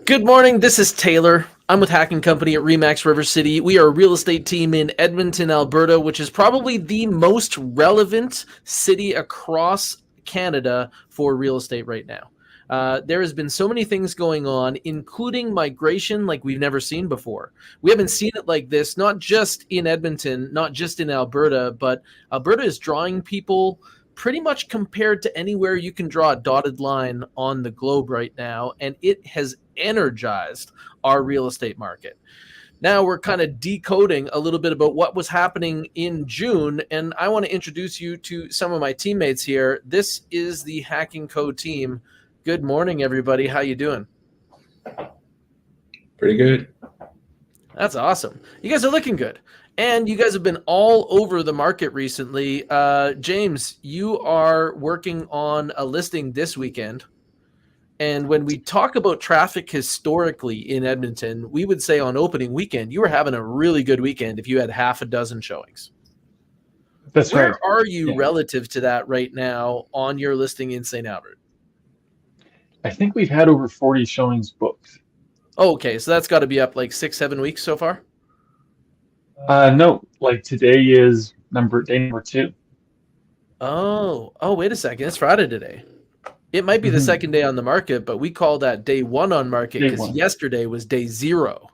Good morning. This is Taylor. I'm with Hack & Company at Remax River City. We are a real estate team in Edmonton, Alberta, which is probably the most relevant city across Canada for real estate right now. There has been so many things going on, including migration like we've never seen before. We haven't seen it like this, not just in Edmonton, not just in Alberta, but Alberta is drawing people pretty much compared to anywhere you can draw a dotted line on the globe right now, and it has energized our real estate market. Now we're kind of decoding a little bit about what was happening in June, and I want to introduce you to some of my teammates here. This is the HACK&Co team. Good morning, everybody. How you doing? Pretty good. That's awesome. You guys are looking good. And you guys have been all over the market recently. James, you are working on a listing this weekend. And when we talk about traffic historically in Edmonton, we would say on opening weekend, you were having a really good weekend if you had half a dozen showings. That's right. Where are you relative to that right now on your listing in St. Albert? I think we've had over 40 showings booked. Oh, okay, so that's got to be up like 6-7 weeks so far? No, like today is day number 2. Oh, wait a second. It's Friday today. It might be the second day on the market, but we call that day 1 on market because yesterday was day 0.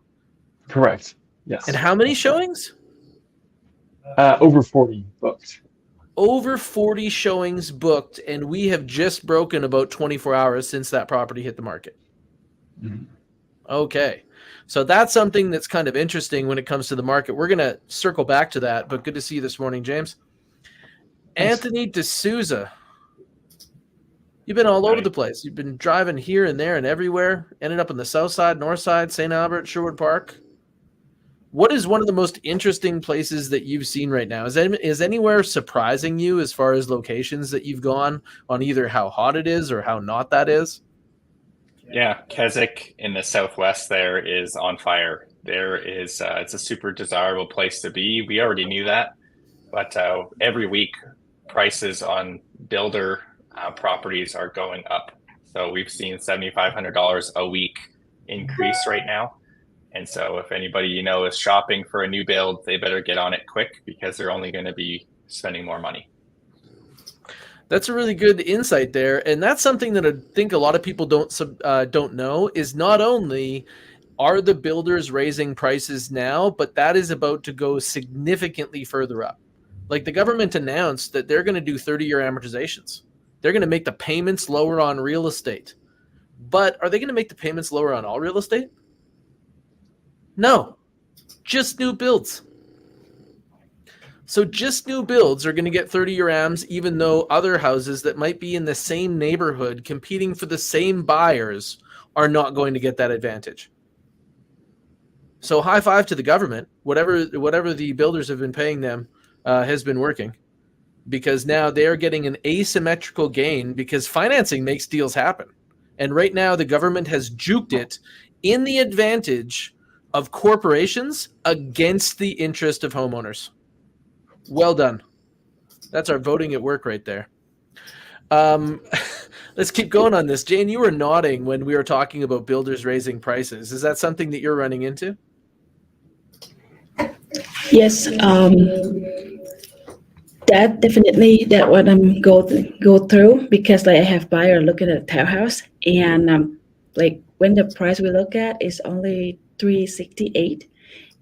Correct. Yes. And how many showings? Over 40 booked. Over 40 showings booked, and we have just broken about 24 hours since that property hit the market. Mm-hmm. Okay. So that's something that's kind of interesting when it comes to the market. We're going to circle back to that, but good to see you this morning, James. Thanks. Anthony D'Souza. You've been all over the place. You've been driving here and there and everywhere, ended up on the south side, north side, St. Albert, Sherwood Park. What is one of the most interesting places that you've seen right now? Is anywhere surprising you as far as locations that you've gone on either how hot it is or how not that is? Yeah, Keswick in the southwest there is on fire. There is, it's a super desirable place to be. We already knew that, but every week prices on builder properties are going up. So we've seen $7,500 a week increase right now. And so if anybody you know is shopping for a new build, they better get on it quick because they're only going to be spending more money. That's a really good insight there, and that's something that I think a lot of people don't know is not only are the builders raising prices now, but that is about to go significantly further up. Like the government announced that they're going to do 30-year amortizations. They're going to make the payments lower on real estate. But are they going to make the payments lower on all real estate? No, just new builds. So just new builds are going to get 30-year AMs, even though other houses that might be in the same neighborhood competing for the same buyers are not going to get that advantage. So high five to the government. Whatever the builders have been paying them has been working, because now they are getting an asymmetrical gain because financing makes deals happen. And right now the government has juked it in the advantage of corporations against the interest of homeowners. Well done. That's our voting at work right there. Let's keep going on this. Jane, you were nodding when we were talking about builders raising prices. Is that something that you're running into? Yes. That definitely that what I'm go through, because like I have buyer looking at a townhouse, and like when the price we look at is only $368.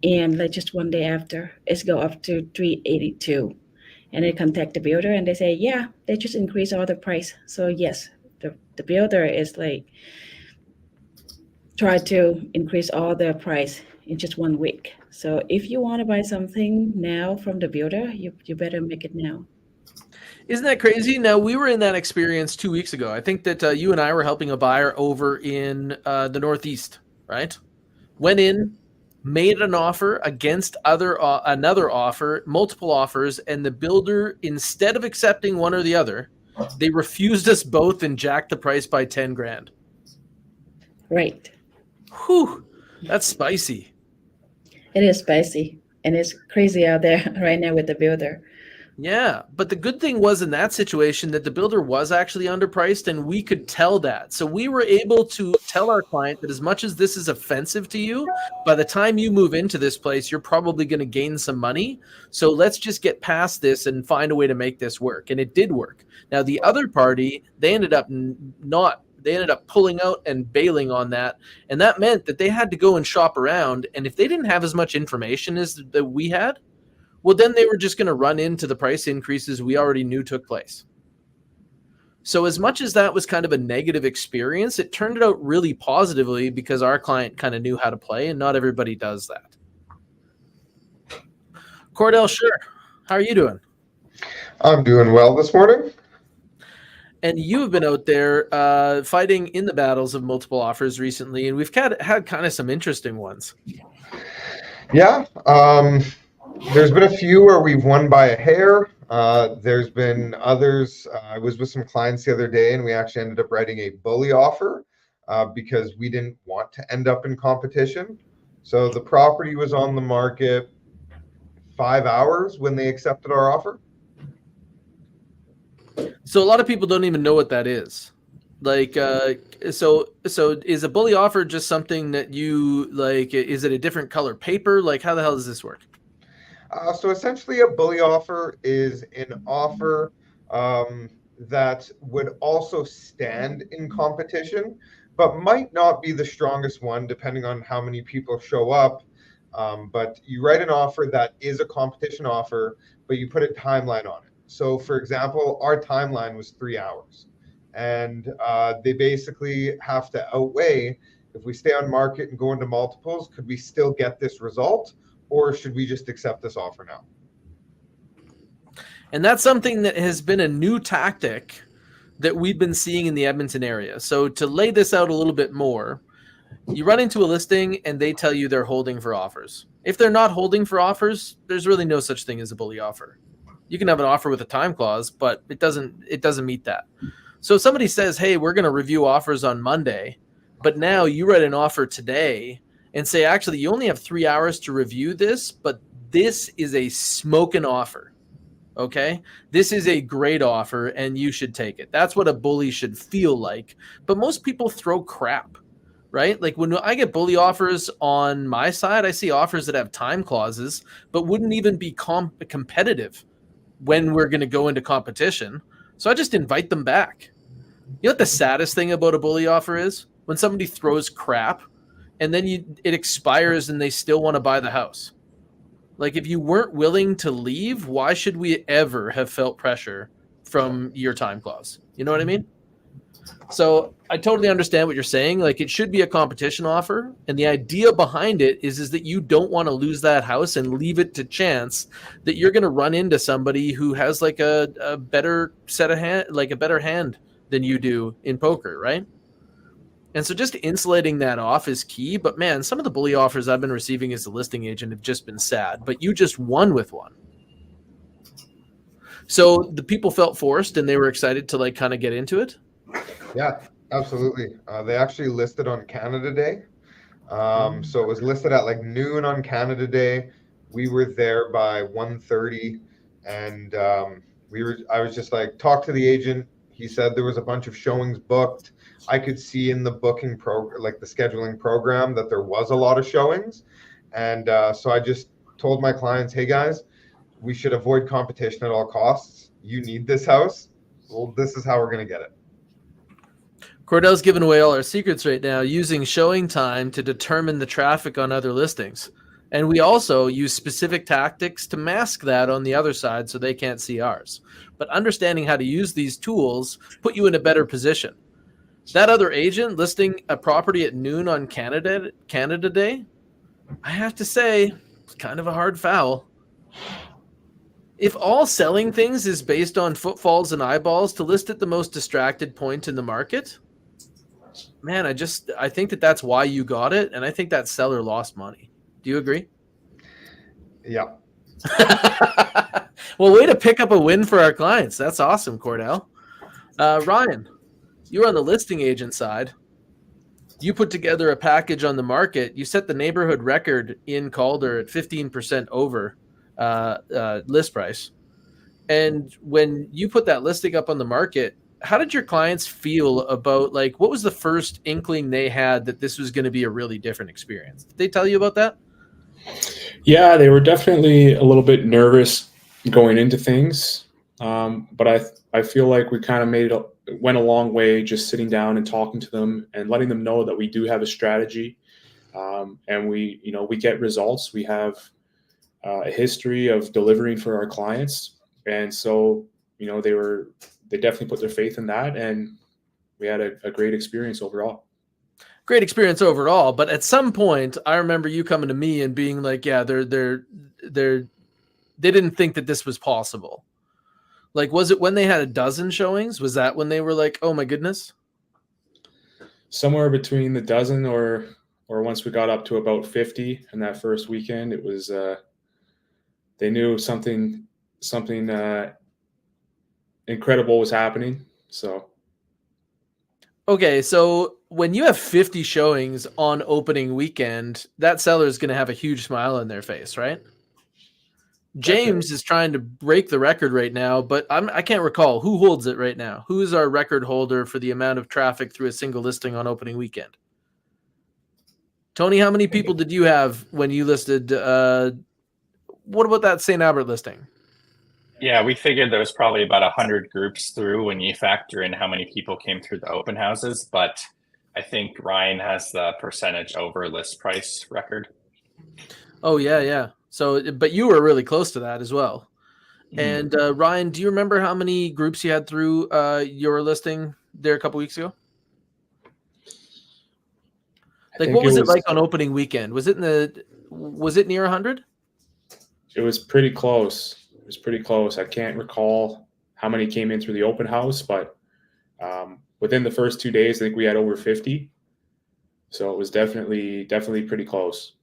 And like just one day after, it's go up to $382, and they contact the builder and they say, yeah, they just increase all the price. So yes, the builder is like try to increase all the price in just 1 week. So if you want to buy something now from the builder, you better make it now. Isn't that crazy? Now, we were in that experience 2 weeks ago. I think that you and I were helping a buyer over in the Northeast, right? Went in, made an offer against another offer, multiple offers, and the builder, instead of accepting one or the other, they refused us both and jacked the price by 10 grand. Right. Whew, that's spicy. It is spicy, and it's crazy out there right now with the builder. Yeah, but the good thing was in that situation that the builder was actually underpriced, and we could tell that. So we were able to tell our client that as much as this is offensive to you, by the time you move into this place, you're probably going to gain some money. So let's just get past this and find a way to make this work. And it did work. Now, the other party, they ended up pulling out and bailing on that. And that meant that they had to go and shop around. And if they didn't have as much information as that we had, well, then they were just going to run into the price increases we already knew took place. So as much as that was kind of a negative experience, it turned out really positively because our client kind of knew how to play, and not everybody does that. Cordell, sure. How are you doing? I'm doing well this morning. And you have been out there fighting in the battles of multiple offers recently, and we've had kind of some interesting ones. Yeah. There's been a few where we've won by a hair. There's been others. I was with some clients the other day, and we actually ended up writing a bully offer because we didn't want to end up in competition. So the property was on the market 5 hours when they accepted our offer. So a lot of people don't even know what that is. Like, so is a bully offer just something that you like? Is it a different color paper? Like, how the hell does this work? So essentially a bully offer is an offer that would also stand in competition, but might not be the strongest one depending on how many people show up. But you write an offer that is a competition offer, but you put a timeline on it. So for example, our timeline was 3 hours, and they basically have to outweigh, if we stay on market and go into multiples, could we still get this result? Or should we just accept this offer now? And that's something that has been a new tactic that we've been seeing in the Edmonton area. So to lay this out a little bit more, you run into a listing and they tell you they're holding for offers. If they're not holding for offers, there's really no such thing as a bully offer. You can have an offer with a time clause, but it doesn't meet that. So if somebody says, hey, we're going to review offers on Monday, but now you write an offer today and say, actually, you only have 3 hours to review this, but this is a smoking offer, okay? This is a great offer, and you should take it. That's what a bully should feel like. But most people throw crap, right? Like when I get bully offers on my side, I see offers that have time clauses, but wouldn't even be competitive when we're going to go into competition. So I just invite them back. You know what the saddest thing about a bully offer is? When somebody throws crap, and then it expires and they still want to buy the house. Like, if you weren't willing to leave, why should we ever have felt pressure from your time clause? You know what I mean? So I totally understand what you're saying. Like, it should be a competition offer. And the idea behind it is that you don't want to lose that house and leave it to chance that you're going to run into somebody who has like a better set of hand, like a better hand than you do in poker, right? And so just insulating that off is key. But man, some of the bully offers I've been receiving as a listing agent have just been sad, but you just won with one. So the people felt forced and they were excited to like kind of get into it. Yeah, absolutely. They actually listed on Canada Day. So it was listed at like noon on Canada Day. We were there by 1:30, and I was just like, talk to the agent. He said there was a bunch of showings booked. I could see in the booking like the scheduling program, that there was a lot of showings. And so I just told my clients, hey guys, we should avoid competition at all costs. You need this house. Well, this is how we're going to get it. Cordell's giving away all our secrets right now, using showing time to determine the traffic on other listings. And we also use specific tactics to mask that on the other side so they can't see ours. But understanding how to use these tools put you in a better position. That other agent listing a property at noon on Canada Day, I have to say, it's kind of a hard foul. If all selling things is based on footfalls and eyeballs, to list at the most distracted point in the market, man, I think that's why you got it, and I think that seller lost money. Do you agree? Yeah. Well, way to pick up a win for our clients. That's awesome, Cordell. Ryan, you're on the listing agent side. You put together a package on the market. You set the neighborhood record in Calder at 15% over list price. And when you put that listing up on the market, how did your clients feel about, like, what was the first inkling they had that this was going to be a really different experience? Did they tell you about that? Yeah, they were definitely a little bit nervous going into things, but I feel like we kind of went a long way just sitting down and talking to them and letting them know that we do have a strategy, and we get results. We have a history of delivering for our clients, and so they definitely put their faith in that, and we had a great experience overall. Great experience overall, but at some point, I remember you coming to me and being like, "Yeah, they didn't think that this was possible." Like, was it when they had a dozen showings? Was that when they were like, "Oh my goodness"? Somewhere between the dozen or once we got up to about 50 in that first weekend, it was they knew something incredible was happening. So okay, so when you have 50 showings on opening weekend, that seller is going to have a huge smile on their face, right? James is trying to break the record right now, but I can't recall who holds it right now. Who is our record holder for the amount of traffic through a single listing on opening weekend? Tony, how many people did you have when you listed? What about that St. Albert listing? Yeah, we figured there was probably about 100 groups through when you factor in how many people came through the open houses. But I think Ryan has the percentage over list price record. Oh, yeah. So, but you were really close to that as well. And Ryan, do you remember how many groups you had through your listing there a couple weeks ago? Like, what was it like on opening weekend? Was it near 100? It was pretty close. I can't recall how many came in through the open house, but within the first 2 days, I think we had over 50. So it was definitely pretty close.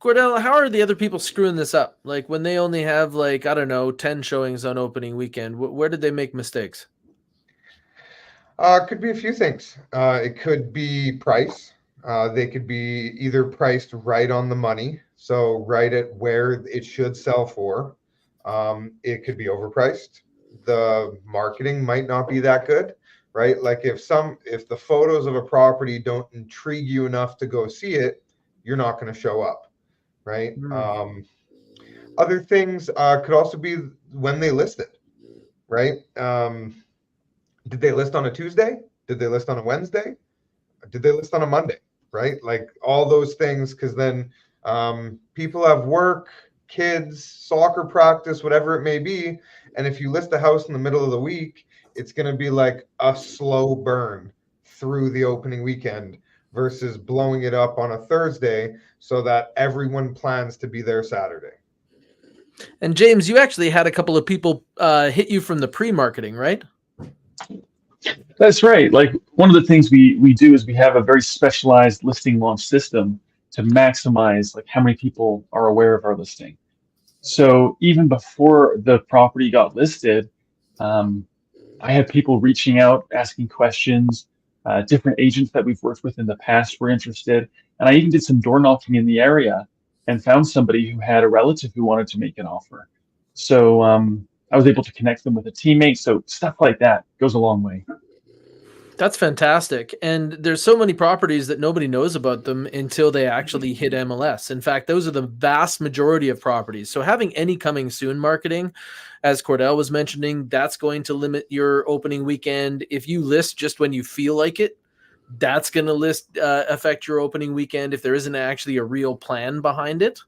Cordell, how are the other people screwing this up? Like, when they only have, like, I don't know, 10 showings on opening weekend, where did they make mistakes? Could be a few things. It could be price. They could be either priced right on the money, so right at where it should sell for. It could be overpriced. The marketing might not be that good, right? Like if the photos of a property don't intrigue you enough to go see it, you're not going to show up, right? Other things could also be when they listed, right? Did they list on a Tuesday? Did they list on a Wednesday? Did they list on a Monday? Right? Like all those things, because then people have work, kids, soccer practice, whatever it may be. And if you list a house in the middle of the week, it's going to be like a slow burn through the opening weekend versus blowing it up on a Thursday so that everyone plans to be there Saturday. And James, you actually had a couple of people hit you from the pre-marketing, right? That's right. Like one of the things we do is we have a very specialized listing launch system to maximize like how many people are aware of our listing. So even before the property got listed, I had people reaching out, asking questions. Different agents that we've worked with in the past were interested. And I even did some door knocking in the area and found somebody who had a relative who wanted to make an offer. So I was able to connect them with a teammate. So stuff like that goes a long way. That's fantastic. And there's so many properties that nobody knows about them until they actually hit MLS. In fact, those are the vast majority of properties. So having any coming soon marketing, as Cordell was mentioning, that's going to limit your opening weekend. If you list just when you feel like it, that's going to affect your opening weekend if there isn't actually a real plan behind it.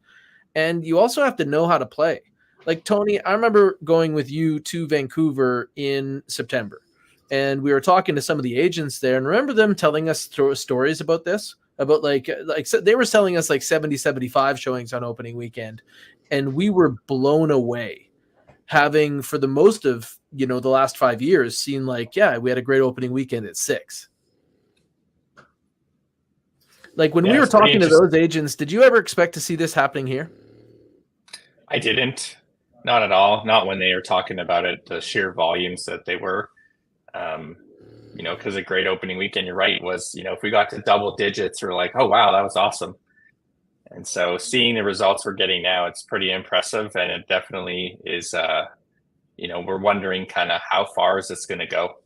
And you also have to know how to play. Like Tony, I remember going with you to Vancouver in September. And we were talking to some of the agents there, and remember them telling us stories about this, about like they were selling us like 70, 75 showings on opening weekend. And we were blown away, having for the most of, the last 5 years seen like, yeah, we had a great opening weekend at 6. Like when we were talking to those agents, did you ever expect to see this happening here? I didn't, not at all. Not when they were talking about it, the sheer volumes that they were. Because a great opening weekend, you're right, was, if we got to double digits, we're like, oh, wow, that was awesome. And so seeing the results we're getting now, it's pretty impressive. And it definitely is, we're wondering kind of how far is this going to go?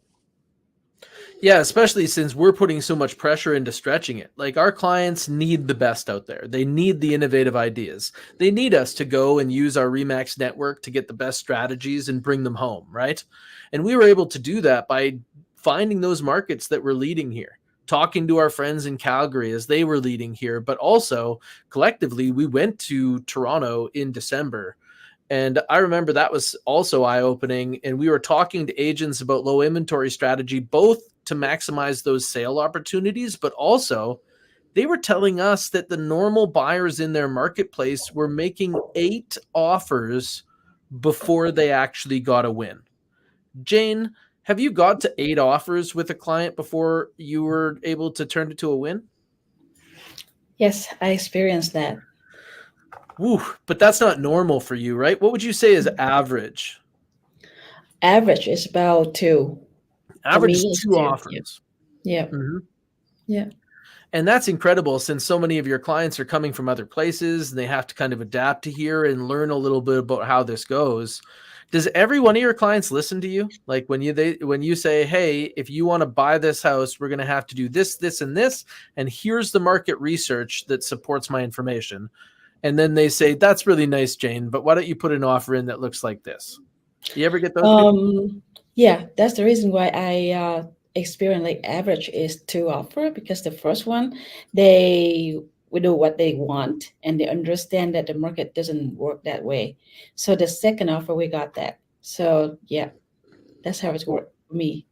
Yeah, especially since we're putting so much pressure into stretching it. Like, our clients need the best out there. They need the innovative ideas. They need us to go and use our RE/MAX network to get the best strategies and bring them home, right? And we were able to do that by finding those markets that were leading here, talking to our friends in Calgary as they were leading here, but also collectively, we went to Toronto in December. And I remember that was also eye-opening. And we were talking to agents about low inventory strategy, both to maximize those sale opportunities, but also they were telling us that the normal buyers in their marketplace were making 8 offers before they actually got a win. Jane, have you got to 8 offers with a client before you were able to turn it to a win? Yes, I experienced that. Woo, but that's not normal for you, right? What would you say is average? Average is about 2. Average me, it's 2 2, offers. Yeah. Mhm. Yeah. And that's incredible, since so many of your clients are coming from other places and they have to kind of adapt to here and learn a little bit about how this goes. Does every one of your clients listen to you? Like, when you say, hey, if you want to buy this house, we're going to have to do this, this, and this, and here's the market research that supports my information. And then they say, that's really nice, Jane, but why don't you put an offer in that looks like this? You ever get those people? Yeah, that's the reason why I experience like average is 2 offer, because the first one, they will do what they want and they understand that the market doesn't work that way. So the second offer, we got that. So yeah, that's how it's worked for me.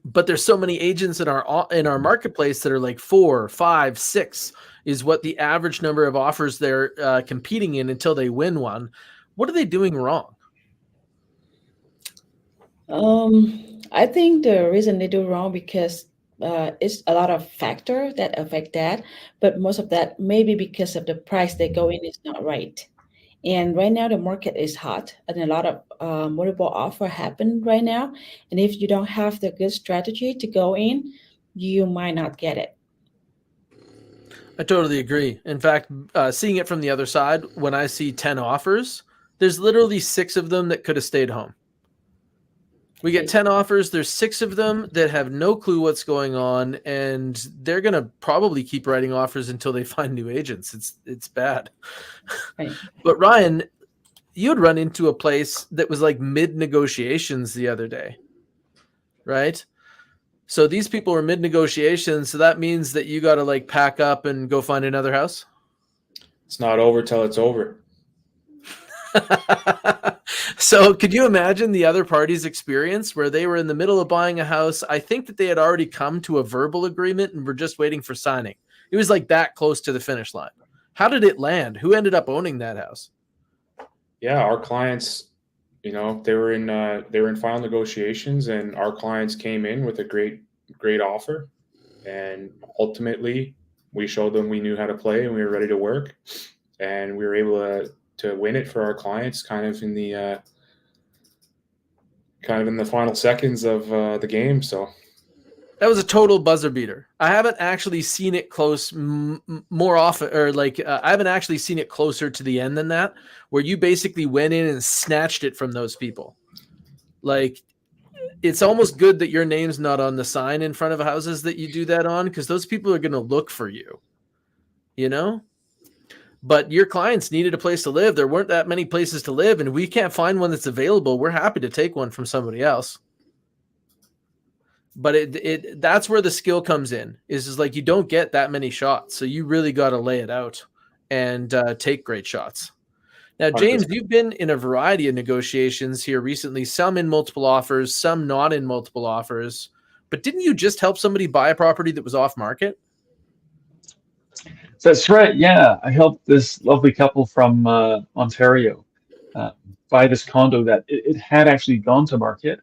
But there's so many agents in our marketplace that are like 4, 5, 6 is what the average number of offers they're competing in until they win one. What are they doing wrong? I think the reason they do wrong because it's a lot of factors that affect that, but most of that maybe because of the price they go in is not right. And right now the market is hot, and a lot of multiple offer happen right now. And if you don't have the good strategy to go in, you might not get it. I totally agree. In fact, seeing it from the other side, when I see 10 offers, there's literally 6 of them that could have stayed home. We get 10 offers. There's 6 of them that have no clue what's going on, and they're going to probably keep writing offers until they find new agents. It's bad. Right. But Ryan, you had run into a place that was like mid negotiations the other day, right? So these people were mid negotiations. So that means that you got to like pack up and go find another house. It's not over till it's over. So could you imagine the other party's experience where they were in the middle of buying a house? I think that they had already come to a verbal agreement and were just waiting for signing. It was like that close to the finish line. How did it land? Who ended up owning that house? Yeah, our clients, they were in final negotiations, and our clients came in with a great offer, and ultimately we showed them we knew how to play and we were ready to work, and we were able to win it for our clients kind of in the final seconds of the game. So that was a total buzzer beater. I haven't actually seen it close more often, or I haven't actually seen it closer to the end than that, where you basically went in and snatched it from those people. Like, it's almost good that your name's not on the sign in front of houses that you do that on, because those people are going to look for you, But your clients needed a place to live. There weren't that many places to live, and we can't find one that's available. We're happy to take one from somebody else. But that's where the skill comes in, is like you don't get that many shots. So you really got to lay it out and take great shots. Now, James, you've been in a variety of negotiations here recently, some in multiple offers, some not in multiple offers. But didn't you just help somebody buy a property that was off market? That's right. Yeah, I helped this lovely couple from Ontario buy this condo that it had actually gone to market,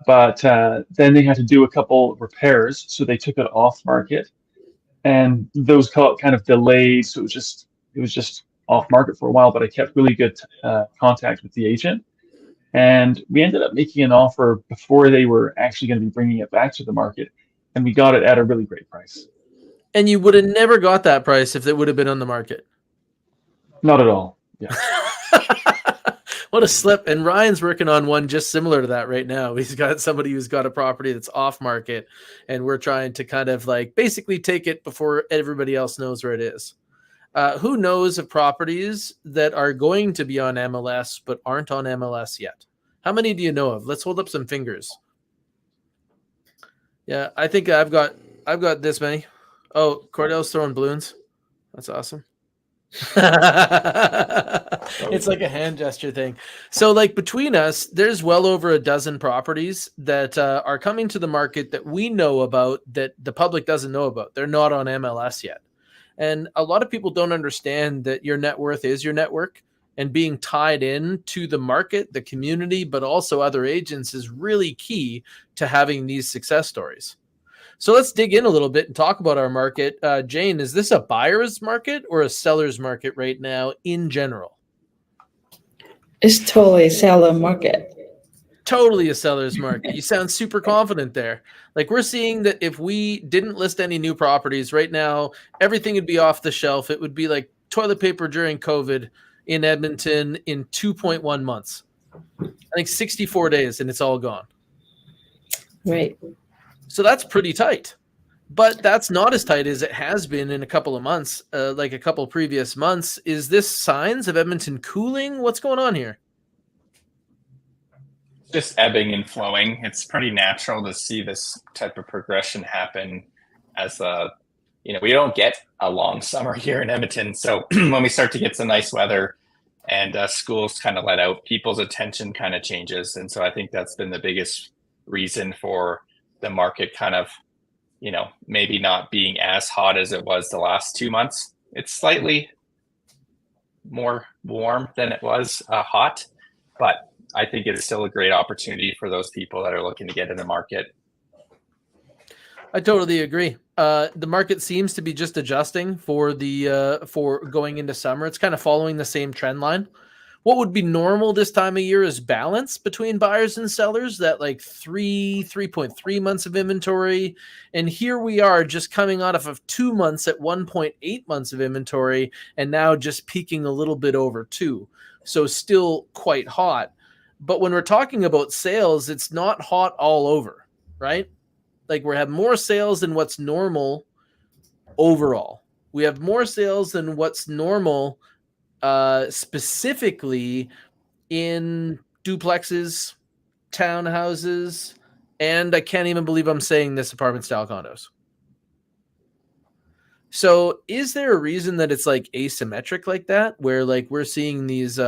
but then they had to do a couple repairs, so they took it off market, and those kind of delayed. So it was just off market for a while. But I kept really good contact with the agent, and we ended up making an offer before they were actually going to be bringing it back to the market, and we got it at a really great price. And you would have never got that price if it would have been on the market. Not at all. Yeah. What a slip. And Ryan's working on one just similar to that right now. He's got somebody who's got a property that's off market, and we're trying to kind of like basically take it before everybody else knows where it is. Who knows of properties that are going to be on MLS but aren't on MLS yet? How many do you know of? Let's hold up some fingers. Yeah, I think I've got this many. Oh, Cordell's throwing balloons. That's awesome. It's like a hand gesture thing. So like between us, there's well over a dozen properties that are coming to the market that we know about that the public doesn't know about. They're not on MLS yet. And a lot of people don't understand that your net worth is your network, and being tied in to the market, the community, but also other agents is really key to having these success stories. So let's dig in a little bit and talk about our market. Jane, is this a buyer's market or a seller's market right now in general? It's totally a seller market. Totally a seller's market. You sound super confident there. Like we're seeing that if we didn't list any new properties right now, everything would be off the shelf. It would be like toilet paper during COVID in Edmonton in 2.1 months. I think 64 days and it's all gone. Right. So that's pretty tight. But that's not as tight as it has been in a couple of months, like a couple of previous months. Is this signs of Edmonton cooling? What's going on here? Just ebbing and flowing. It's pretty natural to see this type of progression happen as we don't get a long summer here in Edmonton. So when we start to get some nice weather and schools kind of let out, people's attention kind of changes. And so I think that's been the biggest reason for the market kind of, maybe not being as hot as it was the last 2 months. It's slightly more warm than it was hot, but I think it's still a great opportunity for those people that are looking to get in the market. I totally agree. The market seems to be just adjusting for going into summer. It's kind of following the same trend line. What would be normal this time of year is balance between buyers and sellers, that like 3.3 months of inventory. And here we are just coming out of 2 months at 1.8 months of inventory, and now just peaking a little bit over 2. So still quite hot. But when we're talking about sales, it's not hot all over, right? Like we have more sales than what's normal overall. We have more sales than what's normal specifically in duplexes, townhouses, and I can't even believe I'm saying this, apartment style condos. So is there a reason that it's like asymmetric like that, where like we're seeing these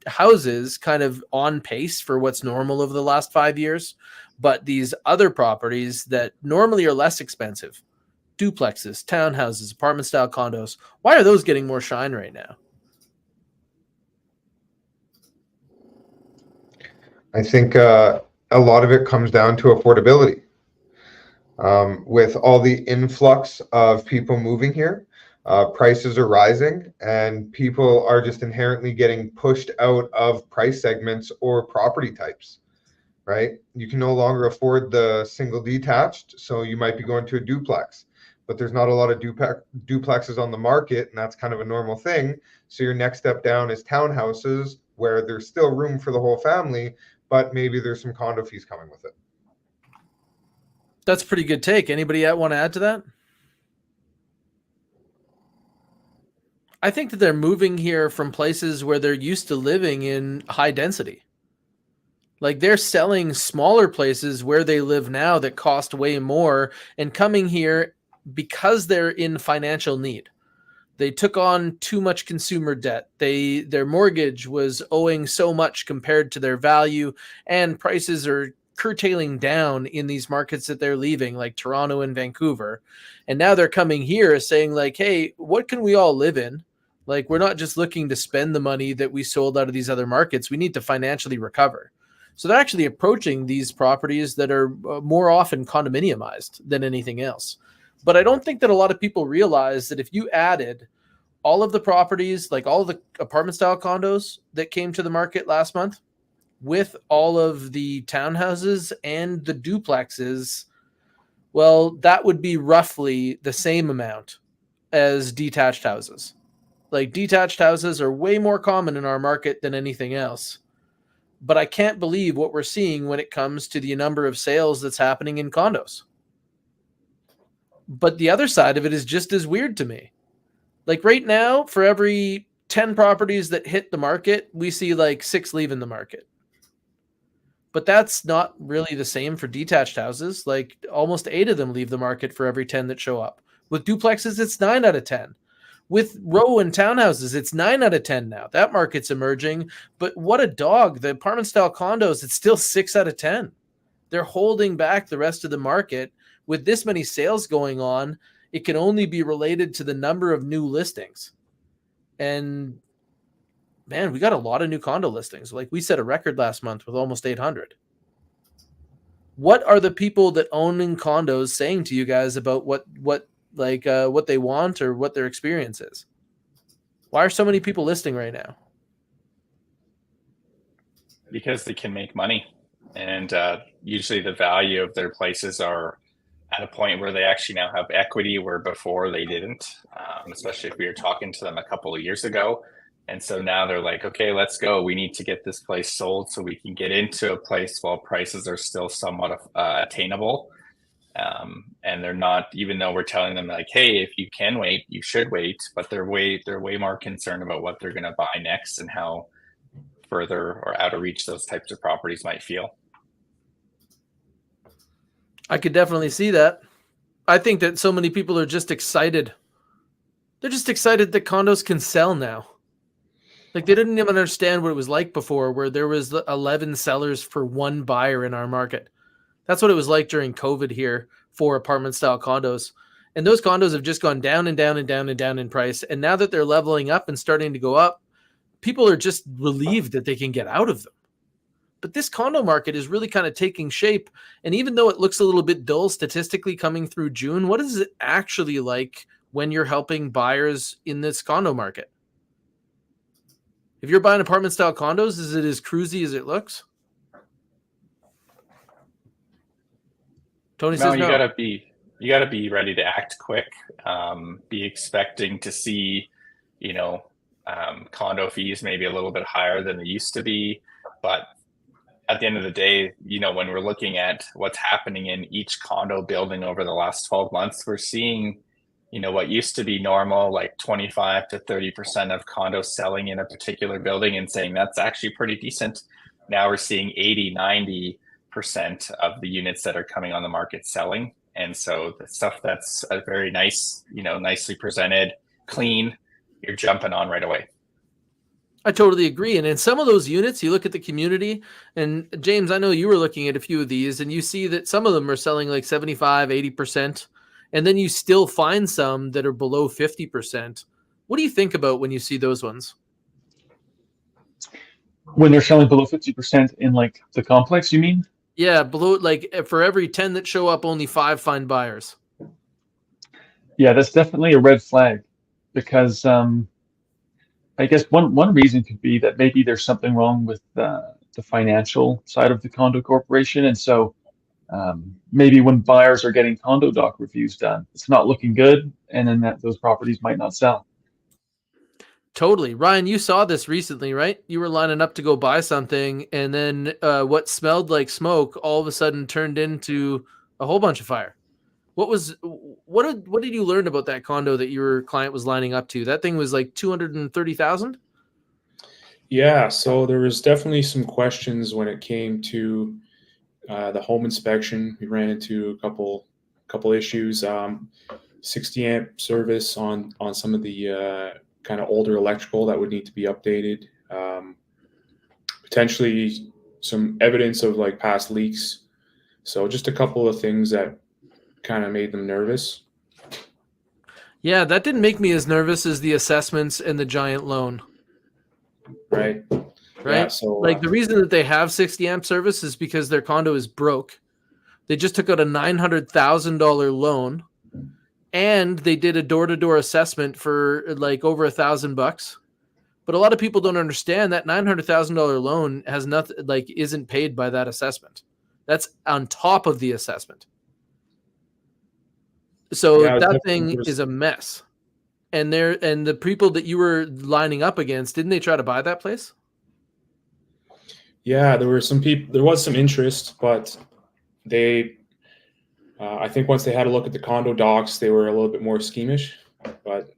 houses kind of on pace for what's normal over the last 5 years, but these other properties that normally are less expensive, duplexes, townhouses, apartment style condos, why are those getting more shine right now? I think a lot of it comes down to affordability. With all the influx of people moving here, prices are rising, and people are just inherently getting pushed out of price segments or property types, right? You can no longer afford the single detached, so you might be going to a duplex. But there's not a lot of duplexes on the market, and that's kind of a normal thing. So your next step down is townhouses, where there's still room for the whole family, but maybe there's some condo fees coming with it. That's a pretty good take. Anybody want to add to that? I think that they're moving here from places where they're used to living in high density. Like they're selling smaller places where they live now that cost way more and coming here because they're in financial need. They took on too much consumer debt. Their mortgage was owing so much compared to their value, and prices are curtailing down in these markets that they're leaving, like Toronto and Vancouver. And now they're coming here saying like, hey, what can we all live in? Like, we're not just looking to spend the money that we sold out of these other markets. We need to financially recover. So they're actually approaching these properties that are more often condominiumized than anything else. But I don't think that a lot of people realize that if you added all of the properties, like all of the apartment style condos that came to the market last month with all of the townhouses and the duplexes, well, that would be roughly the same amount as detached houses. Like detached houses are way more common in our market than anything else. But I can't believe what we're seeing when it comes to the number of sales that's happening in condos. But the other side of it is just as weird to me. Like right now, for every 10 properties that hit the market, we see like 6 leaving the market. But that's not really the same for detached houses. Like almost 8 of them leave the market for every 10 that show up. With duplexes, it's 9 out of 10. With row and townhouses, it's 9 out of 10 now. That market's emerging. But what a dog. The apartment style condos, it's still 6 out of 10. They're holding back the rest of the market. With this many sales going on, it can only be related to the number of new listings. And man, we got a lot of new condo listings. Like we set a record last month with almost 800. What are the people that own in condos saying to you guys about what they want or what their experience is? Why are so many people listing right now? Because they can make money, and usually the value of their places are at a point where they actually now have equity where before they didn't, especially if we were talking to them a couple of years ago. And so now they're like, okay, let's go. We need to get this place sold so we can get into a place while prices are still somewhat attainable. And they're not, even though we're telling them like, hey, if you can wait, you should wait, but they're way more concerned about what they're going to buy next and how further or out of reach those types of properties might feel. I could definitely see that. I think that so many people are just excited. They're just excited that condos can sell now. Like they didn't even understand what it was like before, where there was 11 sellers for one buyer in our market. That's what it was like during COVID here for apartment style condos. And those condos have just gone down and down and down and down in price. And now that they're leveling up and starting to go up, people are just relieved that they can get out of them. But this condo market is really kind of taking shape. And even though it looks a little bit dull statistically coming through June, what is it actually like when you're helping buyers in this condo market? If you're buying apartment style condos, is it as cruisy as it looks? Tony says no. You gotta be ready to act quick. Be expecting to see, condo fees maybe a little bit higher than they used to be, but at the end of the day, when we're looking at what's happening in each condo building over the last 12 months, we're seeing, what used to be normal, like 25 to 30% of condos selling in a particular building and saying that's actually pretty decent. Now we're seeing 80, 90% of the units that are coming on the market selling. And so the stuff that's very nice, nicely presented, clean, you're jumping on right away. I totally agree. And in some of those units, you look at the community, and James, I know you were looking at a few of these, and you see that some of them are selling like 75, 80%. And then you still find some that are below 50%. What do you think about when you see those ones? When they're selling below 50% in like the complex, you mean? Yeah, below, like for every 10 that show up, only 5 find buyers. Yeah, that's definitely a red flag because I guess one reason could be that maybe there's something wrong with the financial side of the condo corporation. And so maybe when buyers are getting condo doc reviews done, it's not looking good, and then those properties might not sell. Totally. Ryan, you saw this recently, right? You were lining up to go buy something, and then what smelled like smoke all of a sudden turned into a whole bunch of fire. What did you learn about that condo that your client was lining up to? That thing was like 230,000? Yeah, so there was definitely some questions when it came to the home inspection. We ran into a couple issues. 60 amp service on some of the kind of older electrical that would need to be updated. Potentially some evidence of like past leaks. So just a couple of things that kind of made them nervous. Yeah, that didn't make me as nervous as the assessments and the giant loan. Right. Yeah, so like the reason that they have 60 amp service is because their condo is broke. They just took out a $900,000 loan, and they did a door-to-door assessment for like over $1,000. But a lot of people don't understand that $900,000 loan has nothing, like isn't paid by that assessment. That's on top of the assessment. So that thing is a mess. And the people that you were lining up against, didn't they try to buy that place? Yeah, there were some people. There was some interest, but they, I think once they had a look at the condo docs, they were a little bit more schemish. But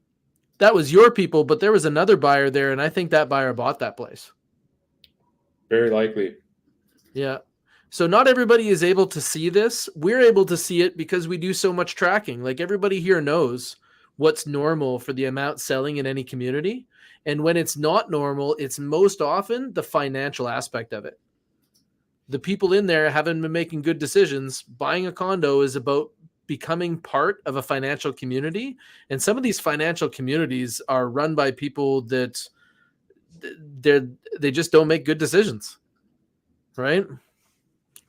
that was your people, but there was another buyer there, and I think that buyer bought that place. Very likely. Yeah. So not everybody is able to see this. We're able to see it because we do so much tracking. Like everybody here knows what's normal for the amount selling in any community. And when it's not normal, it's most often the financial aspect of it. The people in there haven't been making good decisions. Buying a condo is about becoming part of a financial community. And some of these financial communities are run by people that they just don't make good decisions. Right?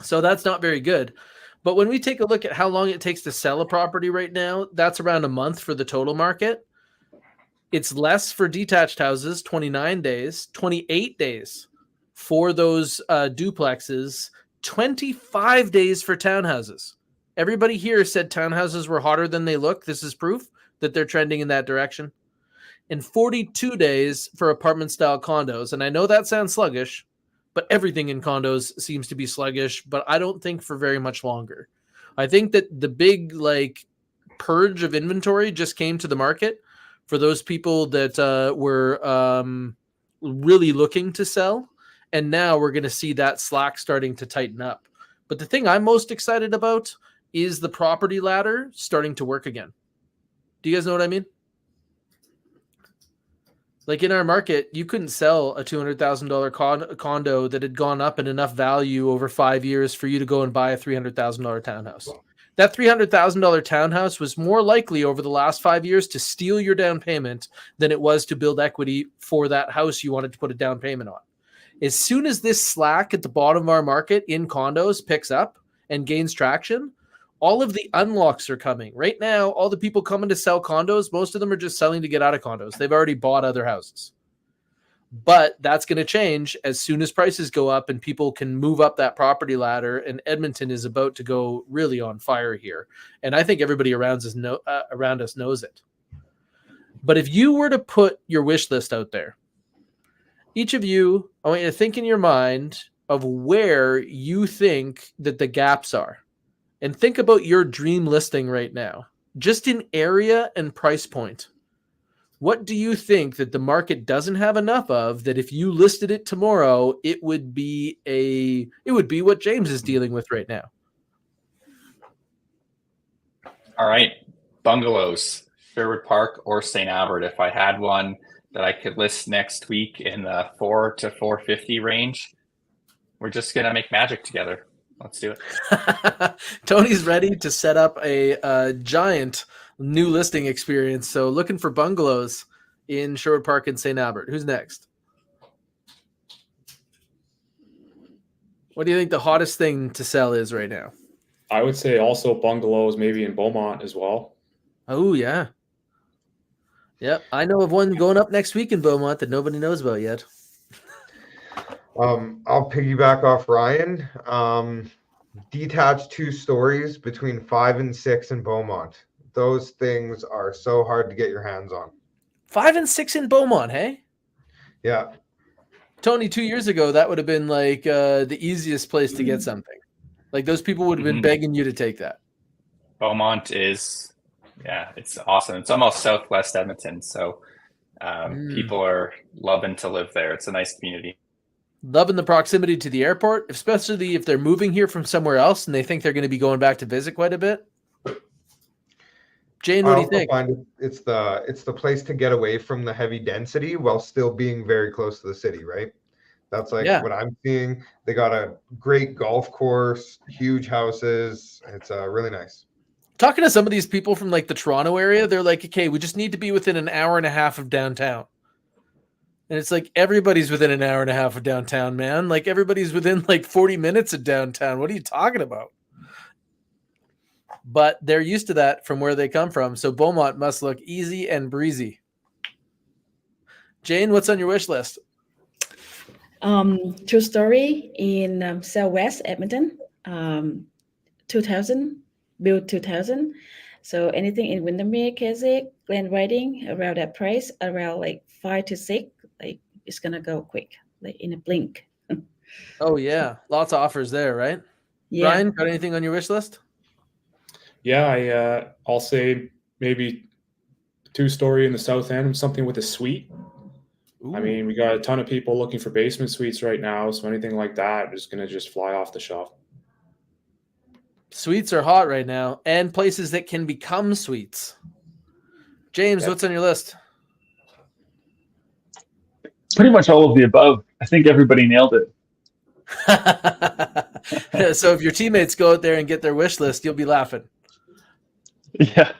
So that's not very good. But when we take a look at how long it takes to sell a property right now, that's around a month for the total market. It's less for detached houses, 29 days, 28 days for those duplexes, 25 days for townhouses. Everybody here said townhouses were hotter than they look. This is proof that they're trending in that direction. And 42 days for apartment style condos. And I know that sounds sluggish, but everything in condos seems to be sluggish, but I don't think for very much longer. I think that the big purge of inventory just came to the market for those people that were really looking to sell. And now we're going to see that slack starting to tighten up. But the thing I'm most excited about is the property ladder starting to work again. Do you guys know what I mean? Like in our market, you couldn't sell a $200,000 condo that had gone up in enough value over 5 years for you to go and buy a $300,000 townhouse. That $300,000 townhouse was more likely over the last 5 years to steal your down payment than it was to build equity for that house you wanted to put a down payment on. As soon as this slack at the bottom of our market in condos picks up and gains traction, all of the unlocks are coming. Right now, all the people coming to sell condos, most of them are just selling to get out of condos. They've already bought other houses. But that's going to change as soon as prices go up and people can move up that property ladder. And Edmonton is about to go really on fire here. And I think everybody around us knows it. But if you were to put your wish list out there, each of you, I want you to think in your mind of where you think that the gaps are. And think about your dream listing right now, just in area and price point. What do you think that the market doesn't have enough of that if you listed it tomorrow, it would be what James is dealing with right now? All right. Bungalows, Sherwood Park or St. Albert. If I had one that I could list next week in the 4 to 450 range, we're just going to make magic together. Let's do it. Tony's ready to set up a giant new listing experience. So looking for bungalows in Sherwood Park and St. Albert. Who's next? What do you think the hottest thing to sell is right now? I would say also bungalows, maybe in Beaumont as well. Oh, yeah. Yep. I know of one going up next week in Beaumont that nobody knows about yet. I'll piggyback off Ryan. Detached 2 stories between 5 and 6 in Beaumont. Those things are so hard to get your hands on. 5 and 6 in Beaumont, hey? Yeah. Tony, 2 years ago, that would have been like the easiest place to get something. Like those people would have been begging you to take that. Beaumont is, it's awesome. It's almost southwest Edmonton. So people are loving to live there. It's a nice community. Loving the proximity to the airport, especially if they're moving here from somewhere else and they think they're going to be going back to visit quite a bit. Jane, what do you think? Find it's the place to get away from the heavy density while still being very close to the city, right? That's what I'm seeing. They got a great golf course, huge houses. It's really nice. Talking to some of these people from like the Toronto area, they're like, okay, we just need to be within an hour and a half of downtown. And it's like everybody's within an hour and a half of downtown, man. Like everybody's within like 40 minutes of downtown. What are you talking about? But they're used to that from where they come from. So Beaumont must look easy and breezy. Jane, what's on your wish list? 2-story in Southwest Edmonton, 2000, built 2000. So anything in Windermere, Keswick, Glen Riding, around that price, around like 5 to 6, like it's gonna go quick, like in a blink. Oh yeah, lots of offers there, right? Yeah. Brian, got anything on your wish list? Yeah, I'll say maybe 2-story in the south end, something with a suite. I mean, we got a ton of people looking for basement suites right now, so anything like that is going to just fly off the shelf. Suites are hot right now, and places that can become suites. James, Yep. what's on your list? Pretty much all of the above. I think everybody nailed it. So if your teammates go out there and get their wish list, you'll be laughing. Yeah.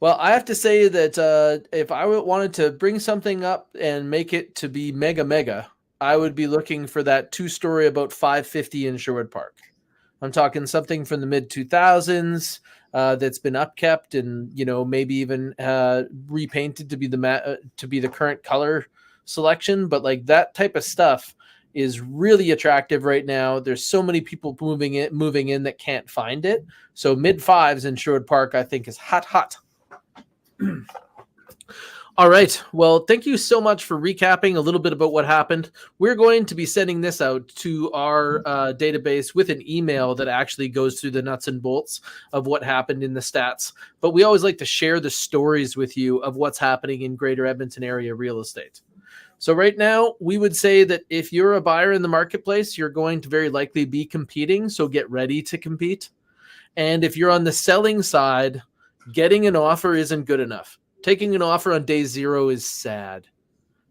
Well, I have to say that if I wanted to bring something up and make it to be mega, I would be looking for that 2-story about 550 in Sherwood Park. I'm talking something from the mid 2000s that's been upkept and maybe even repainted to be the current color selection. But like that type of stuff is really attractive right now. There's so many people moving in that can't find it. So mid 5s in Sherwood Park, I think, is hot. All right. Well, thank you so much for recapping a little bit about what happened. We're going to be sending this out to our database with an email that actually goes through the nuts and bolts of what happened in the stats. But we always like to share the stories with you of what's happening in Greater Edmonton area real estate. So right now, we would say that if you're a buyer in the marketplace, you're going to very likely be competing. So get ready to compete. And if you're on the selling side, getting an offer isn't good enough. Taking an offer on day 0 is sad.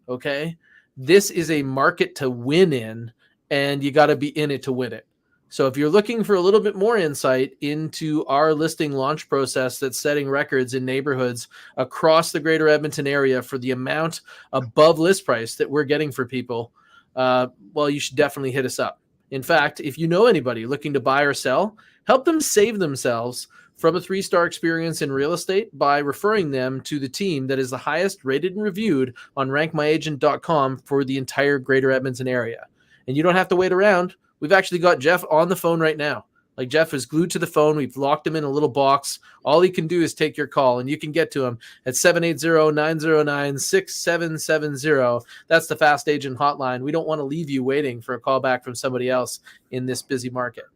Okay? This is a market to win in, and you got to be in it to win it. So if you're looking for a little bit more insight into our listing launch process that's setting records in neighborhoods across the Greater Edmonton area for the amount above list price that we're getting for people, well, you should definitely hit us up. In fact, if you know anybody looking to buy or sell, help them save themselves from a 3-star experience in real estate by referring them to the team that is the highest rated and reviewed on rankmyagent.com for the entire Greater Edmonton area. And you don't have to wait around. We've actually got Jeff on the phone right now. Like, Jeff is glued to the phone. We've locked him in a little box. All he can do is take your call, and you can get to him at 780-909-6770. That's the Fast Agent hotline. We don't want to leave you waiting for a call back from somebody else in this busy market.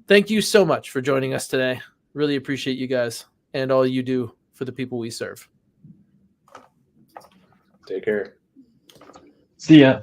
Thank you so much for joining us today. Really appreciate you guys and all you do for the people we serve. Take care. See ya.